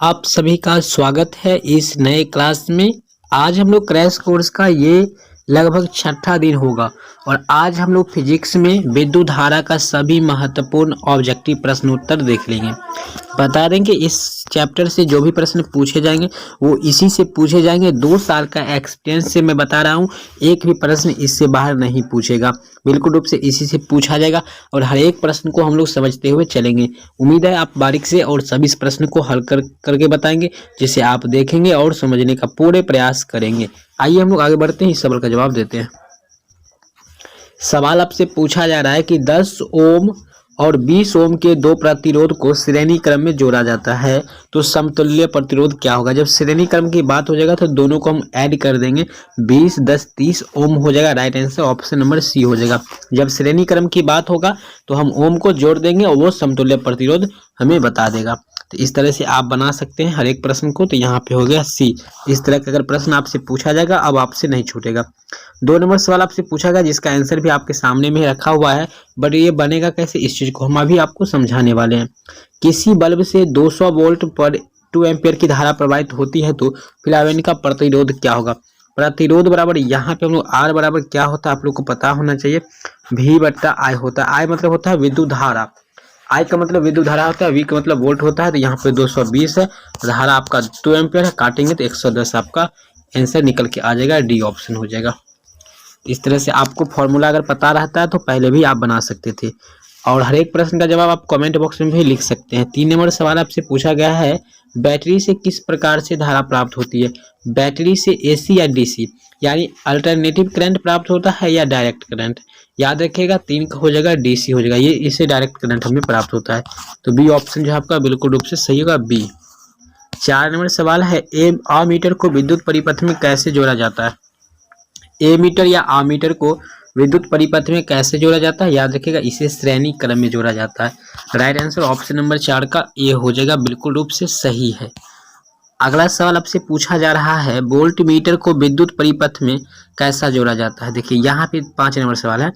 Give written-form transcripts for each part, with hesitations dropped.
आप सभी का स्वागत है इस नए क्लास में। आज हम लोग क्रैश कोर्स का ये लगभग छठा दिन होगा और आज हम लोग फिजिक्स में विद्युत धारा का सभी महत्वपूर्ण ऑब्जेक्टिव प्रश्नोत्तर देख लेंगे। बता दें कि इस चैप्टर से जो भी प्रश्न पूछे जाएंगे वो इसी से पूछे जाएंगे। 2 साल का एक्सपीरियंस से मैं बता रहा हूँ, एक भी प्रश्न इससे बाहर नहीं पूछेगा, बिल्कुल रूप से इसी से पूछा जाएगा और हर एक प्रश्न को हम लोग समझते हुए चलेंगे। उम्मीद है आप बारीक से और सभी इस प्रश्न को हल करके बताएंगे, जिसे आप देखेंगे और समझने का पूरे प्रयास करेंगे। आइए हम लोग आगे बढ़ते हैं, इस सवाल का जवाब देते हैं। सवाल आपसे पूछा जा रहा है कि 10 ओम और 20 ओम के दो प्रतिरोध को श्रेणी क्रम में जोड़ा जाता है तो समतुल्य प्रतिरोध क्या होगा। जब श्रेणी क्रम की बात हो जाएगा तो दोनों को हम ऐड कर देंगे, 20 10 30 ओम हो जाएगा। Right answer option number C हो जाएगा। जब श्रेणी क्रम की बात होगा तो हम ओम को जोड़ देंगे और वो समतुल्य प्रतिरोध हमें बता देगा। तो इस तरह से आप बना सकते हैं हर एक प्रश्न को। तो यहाँ पे हो गया सी। इस तरह का अगर प्रश्न आपसे पूछा जाएगा अब आपसे नहीं छूटेगा। 2 नंबर सवाल आपसे पूछा गया जिसका आंसर भी आपके सामने में रखा हुआ है, बट ये बनेगा कैसे इस चीज को हम अभी आपको समझाने वाले हैं। किसी बल्ब से 200 वोल्ट पर 2 एम्पियर की धारा प्रवाहित होती है तो फिलामेंट का प्रतिरोध क्या होगा। प्रतिरोध बराबर यहाँ पे हम लोग आर बराबर क्या होता है आप लोग को पता होना चाहिए, V बट्टा आई होता है। आई मतलब होता है विद्युत धारा, आई का मतलब विद्युत धारा होता है, वी का मतलब वोल्ट होता है। तो यहाँ पे 220 है, धारा आपका 2 एम्पियर है, काटेंगे तो 110 आपका आंसर निकल के आ जाएगा, डी ऑप्शन हो जाएगा। इस तरह से आपको फॉर्मूला अगर पता रहता है तो पहले भी आप बना सकते थे और हर एक प्रश्न का जवाब आप कमेंट बॉक्स में भी लिख सकते हैं। 3 नंबर सवाल आपसे पूछा गया है, बैटरी से किस प्रकार से धारा प्राप्त होती है। बैटरी से एसी या डीसी यानी अल्टरनेटिव करंट प्राप्त होता है या डायरेक्ट करंट। याद रखिएगा 3 का हो जाएगा, डीसी हो जाएगा, ये इससे डायरेक्ट करंट हमें प्राप्त होता है। तो बी ऑप्शन जो है आपका बिल्कुल रूप से सही होगा, बी। 4 नंबर सवाल है, एमीटर को विद्युत परिपथ में कैसे जोड़ा जाता है। एमीटर या आमीटर को विद्युत परिपथ में कैसे जोड़ा जाता है। याद रखिएगा इसे श्रेणी क्रम में जोड़ा जाता है। राइट आंसर ऑप्शन नंबर 4 का ए हो जाएगा, बिल्कुल रूप से सही है। अगला सवाल आपसे पूछा जा रहा है, वोल्ट मीटर को विद्युत परिपथ में कैसा जोड़ा जाता है। देखिए यहाँ पे 5 नंबर सवाल है।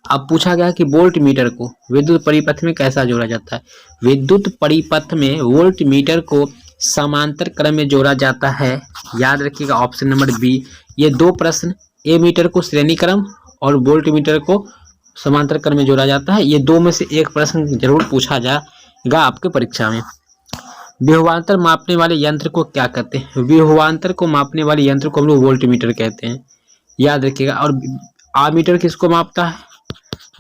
अब पूछा गया कि वोल्ट मीटर को विद्युत परिपथ में कैसा जोड़ा जाता है। विद्युत परिपथ में वोल्ट मीटर को समांतर क्रम में जोड़ा जाता है। याद रखिएगा ऑप्शन नंबर बी। ये 2 प्रश्न, ए मीटर को श्रेणी क्रम और वोल्ट मीटर को समांतर क्रम में जोड़ा जाता है, ये 2 में से एक प्रश्न जरूर पूछा जाएगा आपके परीक्षा में। विभवांतर मापने वाले यंत्र को क्या कहते हैं। विभवांतर को मापने वाले यंत्र को हम लोग वोल्ट मीटर कहते हैं, याद रखिएगा। और आमीटर किसको मापता है,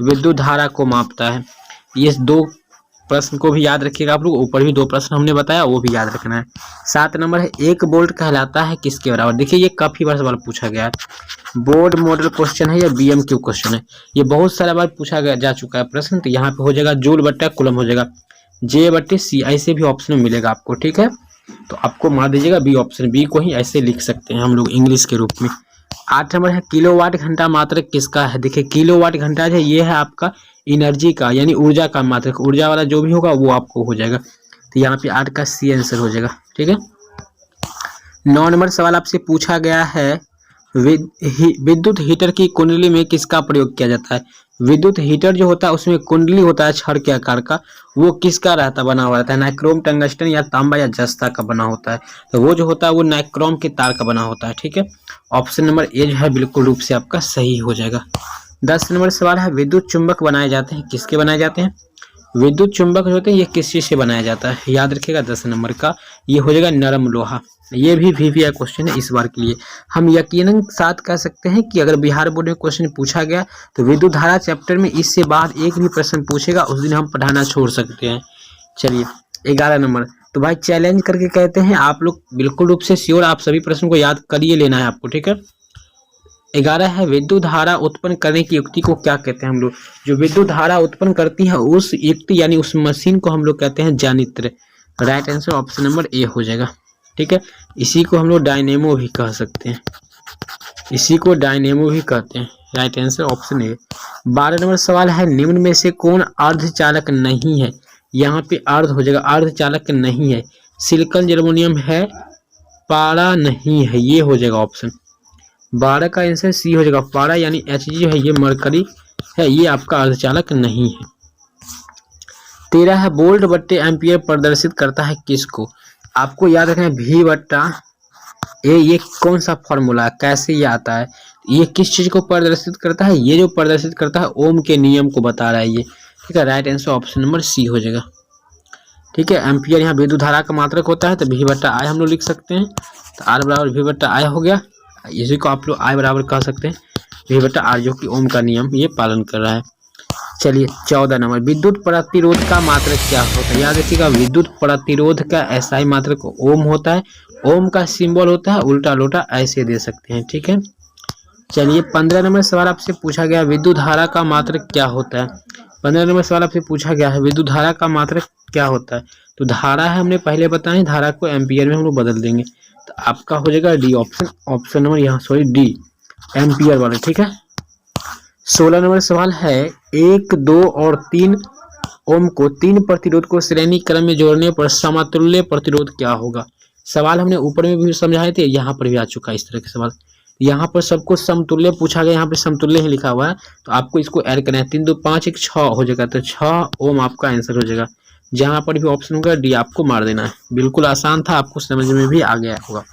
विद्युत धारा को मापता है। ये 2 प्रश्न को भी याद रखिएगा आप लोग। ऊपर भी 2 प्रश्न हमने बताया वो भी याद रखना है। 7 नंबर है, 1 वोल्ट कहलाता है किसके बराबर। देखिए ये काफी बार सवाल पूछा गया है, बोर्ड मॉडल क्वेश्चन है या बीएमक्यू क्वेश्चन है, ये बहुत सारा बार पूछा गया जा चुका है प्रश्न। तो यहाँ पे हो जाएगा जूल बट्टा कुलम हो जाएगा, जे बट्टे सी ऐसे भी ऑप्शन में मिलेगा आपको, ठीक है। तो आपको मार दीजिएगा बी ऑप्शन, बी को ही ऐसे लिख सकते हैं हम लोग इंग्लिश के रूप में। 8 नंबर है, किलोवाट घंटा मात्रक किसका है। देखिए किलोवाट घंटा है, ये है आपका एनर्जी का यानी ऊर्जा का मात्रक, ऊर्जा वाला जो भी होगा वो आपको हो जाएगा। तो यहाँ पे 8 का सी आंसर हो जाएगा, ठीक है। 9 नंबर सवाल आपसे पूछा गया है, विद्युत हीटर की कुंडली में किसका प्रयोग किया जाता है। विद्युत हीटर जो होता है उसमें कुंडली होता है छड़ के आकार का, वो किसका रहता बना हुआ रहता है। नाइक्रोम, टंगस्टन या तांबा या जस्ता का बना होता है। तो वो जो होता है वो नाइक्रोम के तार का बना होता है, ठीक है। ऑप्शन नंबर ए जो है बिल्कुल रूप से आपका सही हो जाएगा। 10 नंबर सवाल है, विद्युत चुंबक बनाए जाते हैं किसके बनाए जाते हैं। विद्युत चुंबक जो होते हैं ये किस चीज से बनाया जाता है। याद रखिएगा 10 नंबर का ये हो जाएगा नरम लोहा। ये भी VVI क्वेश्चन है इस बार के लिए। हम यकीनन साथ कह सकते हैं कि अगर बिहार बोर्ड में क्वेश्चन पूछा गया तो विद्युत धारा चैप्टर में इससे बाद एक भी प्रश्न पूछेगा उस दिन हम पढ़ाना छोड़ सकते हैं। चलिए 11 नंबर, तो भाई चैलेंज करके कहते हैं आप लोग बिल्कुल रूप से श्योर आप सभी प्रश्न को याद करिए लेना है आपको, ठीक है। 11 है, विद्युत धारा उत्पन्न करने की युक्ति को क्या कहते हैं हम लोग। जो विद्युत धारा उत्पन्न करती है उस युक्ति यानी उस मशीन को हम लोग कहते हैं जानित्र। Right answer option number A हो जाएगा, ठीक है। इसी को हम लोग डायनेमो भी कह सकते हैं, इसी को डायनेमो भी कहते हैं। Right answer option A. 12 number सवाल है, निम्न में से कौन अर्धचालक नहीं है। यहाँ पे अर्ध हो जाएगा, अर्धचालक नहीं है। सिलिकॉन, जर्मेनियम है, पारा नहीं है, ये हो जाएगा ऑप्शन। 12 का आंसर सी हो जाएगा, पारा यानी Hg जो है ये मरकरी है, ये आपका अर्धचालक नहीं है। 13 है, वोल्ट बट्टे एम्पियर प्रदर्शित करता है किसको। आपको याद रखना है भी बट्टा ए, ये कौन सा फॉर्मूला है, कैसे ये आता है, ये किस चीज को प्रदर्शित करता है, ये जो प्रदर्शित करता है ओम के नियम को बता रहा है ये। ठीक है, right answer option number C हो जाएगा। ठीक है, एम्पियर यहाँ विद्युत धारा का मात्रक होता है, तो भी बट्टा आई हम लोग लिख सकते हैं। तो आर बराबर भी बट्टा आई हो गया, इसी को आप लोग आई बराबर कह सकते हैं भी बट्टा आर, जो कि ओम का नियम ये पालन कर रहा है। चलिए 14 नंबर, विद्युत प्रतिरोध का मात्रक क्या होता है। याद रखिएगा, विद्युत प्रतिरोध का एसआई मात्रक ओम होता है। ओम का सिंबल होता है उल्टा लोटा, ऐसे दे सकते हैं। ठीक है, चलिए 15 नंबर सवाल आपसे पूछा गया, विद्युत धारा का मात्रक क्या होता है। 15 नंबर सवाल आपसे पूछा गया है, विद्युत धारा का मात्रक क्या होता है। तो धारा है हमने पहले बताया, धारा को एम्पियर में हम लोग बदल देंगे, तो आपका हो जाएगा डी ऑप्शन, ऑप्शन नंबर यहाँ सॉरी डी, एम्पियर वाला। ठीक है, 16 नंबर सवाल है, 1, 2 और 3 ओम को 3 प्रतिरोध को श्रेणी क्रम में जोड़ने पर समतुल्य प्रतिरोध क्या होगा। सवाल हमने ऊपर में भी समझाए थे, यहाँ पर भी आ चुका है इस तरह के सवाल। यहाँ पर सबको समतुल्य पूछा गया, यहाँ पर समतुल्य ही लिखा हुआ है, तो आपको इसको ऐड करना है। 3, 2, 5, 1, 6 हो जाएगा, तो 6 ओम आपका आंसर हो जाएगा। जहाँ पर भी ऑप्शन होगा डी आपको मार देना है। बिल्कुल आसान था, आपको समझ में भी आ गया होगा।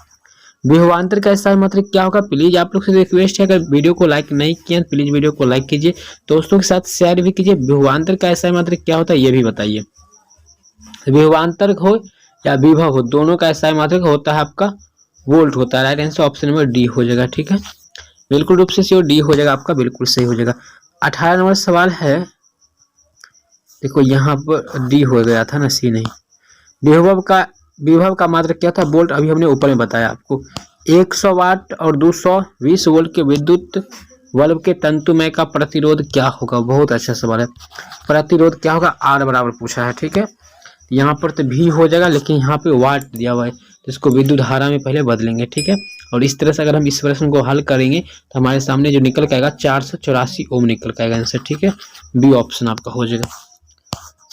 विभवांतर का एसआई मात्रक क्या होगा। प्लीज आप लोग से रिक्वेस्ट है, अगर वीडियो को लाइक नहीं किया प्लीज वीडियो को लाइक कीजिए, दोस्तों के साथ शेयर भी कीजिए। विभवांतर का एसआई मात्रक क्या होता है ये भी बताइए। विभवांतर हो या विभव हो, दोनों का एसआई मात्रक होता है आपका वोल्ट होता है। Right answer option number D हो जाएगा। ठीक है, बिल्कुल रूप से श्योर डी हो जाएगा आपका, बिल्कुल सही हो जाएगा। 18 नंबर सवाल है, देखो यहाँ पर डी हो गया था ना, सी नहीं। विभव का मात्रक क्या था, वोल्ट, अभी हमने ऊपर में बताया आपको। 100 वाट और 220 वोल्ट के विद्युत बल्ब के तंतुमय का प्रतिरोध क्या होगा। बहुत अच्छा सवाल है, प्रतिरोध क्या होगा, आर बराबर पूछा है। ठीक है, यहाँ पर तो भी हो जाएगा, लेकिन यहाँ पे वाट दिया हुआ है, तो इसको विद्युत धारा में पहले बदलेंगे। ठीक है, और इस तरह से अगर हम इस प्रश्न को हल करेंगे तो हमारे सामने जो निकल के आएगा 484 ओम निकल के आएगा आंसर। ठीक है, बी ऑप्शन आपका हो जाएगा।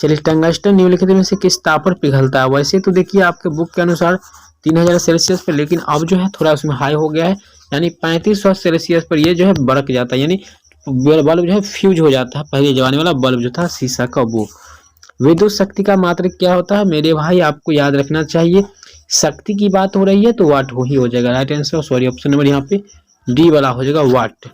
चलिए, टंगस्टन निम्नलिखित में से किस ताप पर पिघलता है। वैसे तो देखिए आपके बुक के अनुसार 3000 सेल्सियस पर, लेकिन अब जो है थोड़ा उसमें हाई हो गया है, यानी 3500 सेल्सियस पर ये जो है बरक जाता है, यानी बल्ब जो है फ्यूज हो जाता है। पहले जमाने वाला बल्ब जो था शीशा का, वो। विद्युत शक्ति का मात्रक क्या होता है मेरे भाई, आपको याद रखना चाहिए, शक्ति की बात हो रही है तो वाट ही हो जाएगा। Right answer sorry option number यहाँ पे डी वाला हो जाएगा, वाट।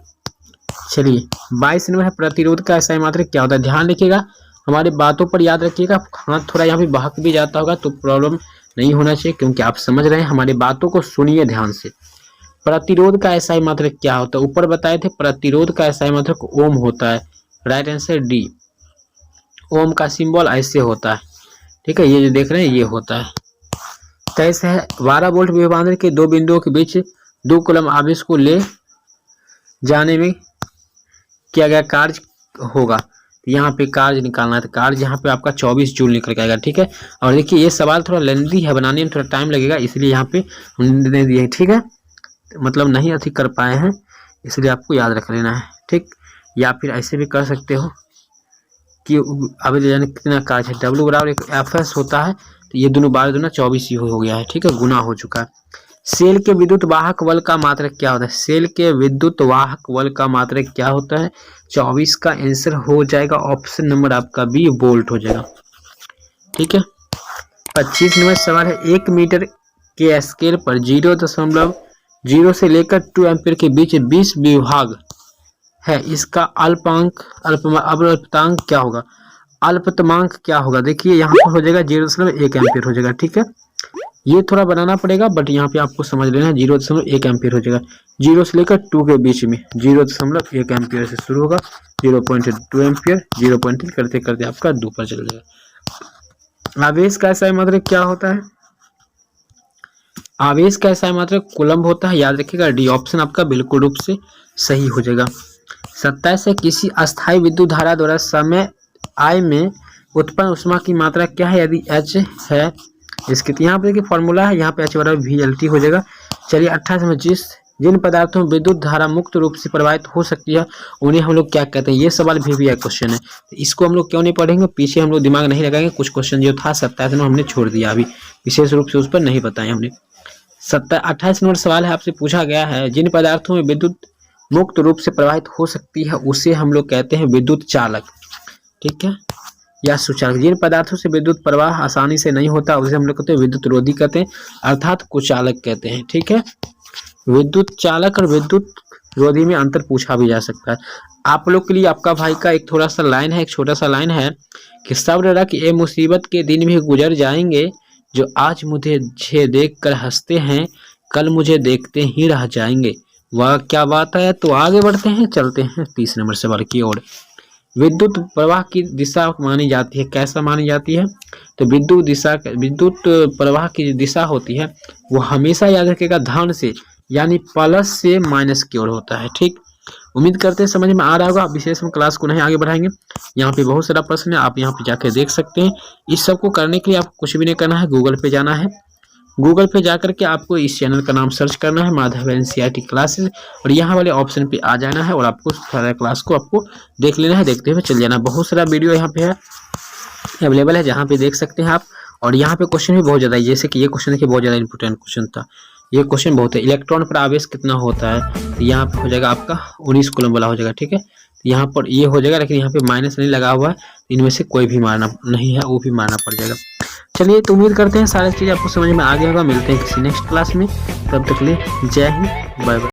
चलिए 22 नंबर है, प्रतिरोध का एसआई मात्रक क्या होता है। ध्यान रखिएगा, हमारी बातों पर याद रखिएगा, हाथ थोड़ा यहाँ पे बहक भी जाता होगा तो प्रॉब्लम नहीं होना चाहिए, क्योंकि आप समझ रहे हैं, हमारी बातों को सुनिए ध्यान से। प्रतिरोध का एसआई मात्रक क्या होता है, ऊपर बताए थे प्रतिरोध का एसआई मात्रक ओम होता है। राइट आंसर डी, ओम का सिंबल ऐसे होता है। ठीक है, ये जो देख रहे हैं ये होता है। 23 है, 12 वोल्ट विभवांतर के दो बिंदुओं के बीच 2 कूलम आवेश को ले जाने में किया गया कार्य होगा। यहाँ पे कार्य निकालना है, तो कार्य यहाँ पे आपका 24 जूल निकल के आएगा। ठीक है, और देखिए ये सवाल थोड़ा लेंथी है, बनाने में थोड़ा टाइम लगेगा, इसलिए यहाँ पे हमने दिए। ठीक है, मतलब नहीं अधिक कर पाए हैं, इसलिए आपको याद रख लेना है। ठीक, या फिर ऐसे भी कर सकते हो कि अभी जाने कितना कार्य है, डब्ल्यू बराबर एक एफ एस होता है, तो ये दोनों बार दोनों 24 ही हो गया है। ठीक है, गुना हो चुका है। सेल के विद्युत वाहक बल का मात्रक क्या होता है। सेल के विद्युत वाहक बल का मात्रक क्या होता है, 24 का आंसर हो जाएगा ऑप्शन नंबर आपका बी, वोल्ट हो जाएगा। ठीक है, 25 नंबर सवाल है, 1 मीटर के स्केल पर 0.0 से लेकर 2 एम्पीयर के बीच 20 विभाग है, इसका अल्पतमांक क्या होगा। अल्पतमांक क्या होगा, देखिए यहाँ पर हो जाएगा 0.1 एम्पीयर हो जाएगा। ठीक है, ये थोड़ा बनाना पड़ेगा, बट यहाँ पे आपको समझ लेना है 0.1 एम्पीयर हो जाएगा। 0 से लेकर 2 के बीच में 0.1 एम्पीयर से शुरू होगा, 0.2 एम्पीयर, 0.3 करते करते आपका 2 पर चल जाएगा। आवेश का एसआई मात्रक क्या होता है, आवेश का एसआई मात्रक कूलम्ब होता है। याद रखिएगा, डी ऑप्शन आपका बिल्कुल रूप से सही हो जाएगा। 27 है, किसी अस्थायी विद्युत धारा द्वारा समय I में उत्पन्न उष्मा की मात्रा क्या है, यदि H है इसके, यहाँ पे देखिए फॉर्मूला है, यहाँ पे H बराबर VLT हो जाएगा। चलिए 28 में, जिन पदार्थों में विद्युत धारा मुक्त रूप से प्रवाहित हो सकती है उन्हें हम लोग क्या कहते हैं। ये सवाल भी एक क्वेश्चन है, तो इसको हम लोग क्यों नहीं पढ़ेंगे, पीछे हम लोग दिमाग नहीं लगाएंगे। कुछ क्वेश्चन जो था 27 में हमने छोड़ दिया, अभी विशेष रूप से उस पर नहीं बताया हमने। 28 नंबर सवाल है, आपसे पूछा गया है, जिन पदार्थों में विद्युत मुक्त रूप से प्रवाहित हो सकती है उसे हम लोग कहते हैं विद्युत चालक। ठीक है, या सुचालक। जिन पदार्थों से विद्युत प्रवाह आसानी से नहीं होता उसे हम लोग कहते हैं विद्युत रोधी कहते हैं, अर्थात कुचालक कहते हैं। ठीक है, विद्युत चालक और विद्युत रोधी में अंतर पूछा भी जा सकता है। आप लोग के लिए आपका भाई का एक थोड़ा सा लाइन है, एक छोटा सा लाइन है कि सब्र रख ये मुसीबत के दिन भी गुजर जाएंगे, जो आज मुझे देख कर हंसते हैं कल मुझे देखते ही रह जाएंगे। वह क्या बात है। तो आगे बढ़ते हैं, चलते हैं 30 नंबर सवाल की ओर। विद्युत प्रवाह की दिशा मानी जाती है, कैसा मानी जाती है। तो विद्युत प्रवाह की जो दिशा होती है वो हमेशा याद रखिएगा धन से यानी प्लस से माइनस की ओर होता है। ठीक, उम्मीद करते हैं समझ में आ रहा होगा। विशेष में क्लास को नहीं आगे बढ़ाएंगे, यहाँ पे बहुत सारा प्रश्न है, आप यहाँ पे जाके देख सकते हैं। इस सब को करने के लिए आपको कुछ भी नहीं करना है, गूगल पे जाना है। गूगल पे जाकर के आपको इस चैनल का नाम सर्च करना है, माधव NCERT क्लासेस, और यहाँ वाले ऑप्शन पे आ जाना है और आपको सारा क्लास को आपको देख लेना है, देखते हुए चल जाना। बहुत सारा वीडियो यहाँ पे है अवेलेबल है, जहाँ पे देख सकते हैं आप। और यहाँ पे क्वेश्चन भी बहुत ज़्यादा है, जैसे कि ये क्वेश्चन देखिए बहुत ज़्यादा इंपॉर्टेंट क्वेश्चन था। ये क्वेश्चन बहुत है, इलेक्ट्रॉन पर आवेश कितना होता है। तो यहाँ पे हो जाएगा आपका 19 कूलम वाला हो जाएगा। ठीक है, तो यहाँ पर ये हो जाएगा, लेकिन यहाँ पे माइनस नहीं लगा हुआ है, इनमें से कोई भी मारना नहीं है, वो भी मारना पड़ जाएगा। चलिए, तो उम्मीद करते हैं सारी चीज़ आपको समझ में आ गया होगा। मिलते हैं किसी नेक्स्ट क्लास में, तब तक के लिए जय हिंद, बाय बाय।